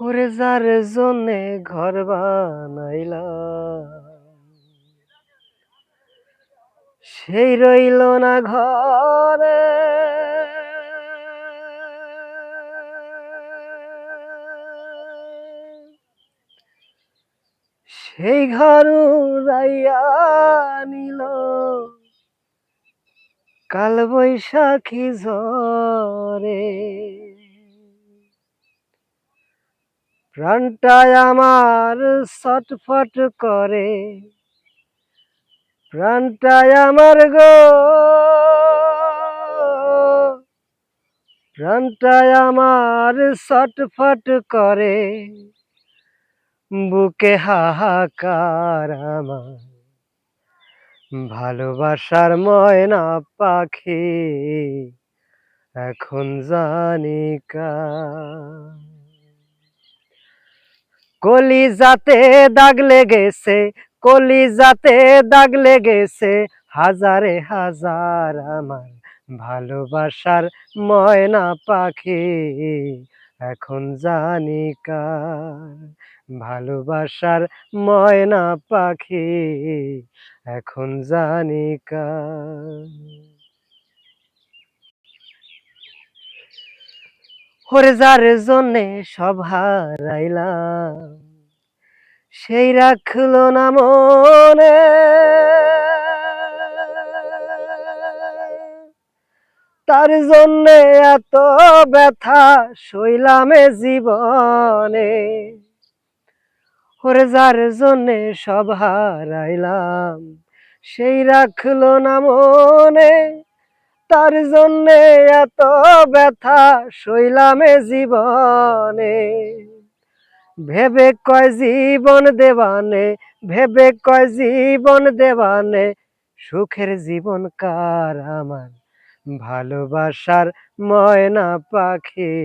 ওরে যার জন্যে ঘর বানাইলাম সেই রইল না ঘরে। সেই ঘর উড়াইয়া নিল কাল বৈশাখী ঝড়ে। প্রাণটায় আমার ছটফট করে, প্রাণটায় আমার গো, প্রাণটায় আমার ছটফট করে। বুকে হাহাকার আমার ভালোবাসার ময়না পাখি এখন জানি কার। কলিজাতে দাগ লেগেছে, কলিজাতে দাগ লেগেছে, হাজারে হাজার আমার ভালোবাসার ময়না পাখি এখন জানি কার। ভালোবাসার ময়না পাখি এখন জানি কার। ওরে যার জন্যে সব হারাইলাম সেই রাখলো না মনে। তার জন্যে এত ব্যথা সইলামে জীবনে। ওরে যার জন্যে সব হারাইলাম সেই রাখলো না মনে। তার জন্যে এত ব্যথা সইলামে জীবনে। ভেবে কয় জীবন দেবানে, ভেবে কয় জীবন দেবানে, সুখের জীবন কার আমার ভালোবাসার ময়না পাখি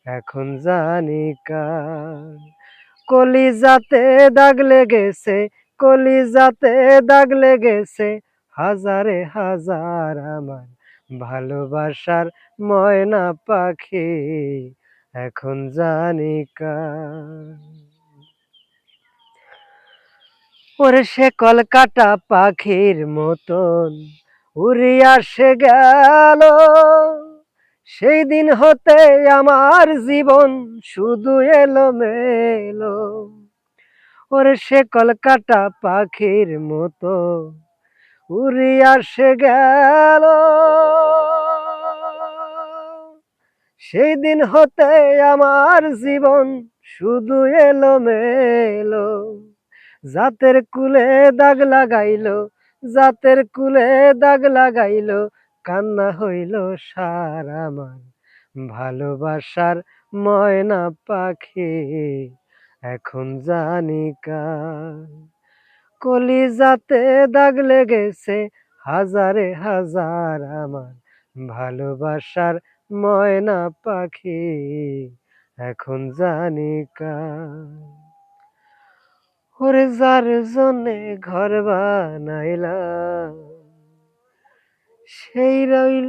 এখন জানি কার। কলিজাতে দাগ লেগেছে, কলিজাতে দাগ লেগেছে, হাজারে হাজার আমার ভালোবাসার ময়না পাখি এখন জানি কার। ওরে সে কলকাতা পাখির মতন উড়িয়া সে গেল, সেই দিন হতে আমার জীবন শুধু এলোমেলো। ওরে সে কলকাতা পাখির মতো উড়িয়া সে গেল, সেই দিন হতে আমার জীবন শুধু এলোমেলো। জাতের কুলে দাগ লাগাইলো, জাতের কুলে দাগ লাগাইলো, কান্না হইল সার আমার ভালোবাসার ময়না পাখি এখন জানি কার। কলিজাতে দাগ লেগেছে, হাজারে হাজার আমার ভালোবাসার ময়না পাখি এখন জানি কার। ওরে যার জন্যে ঘর বানাইলাম সেই রইল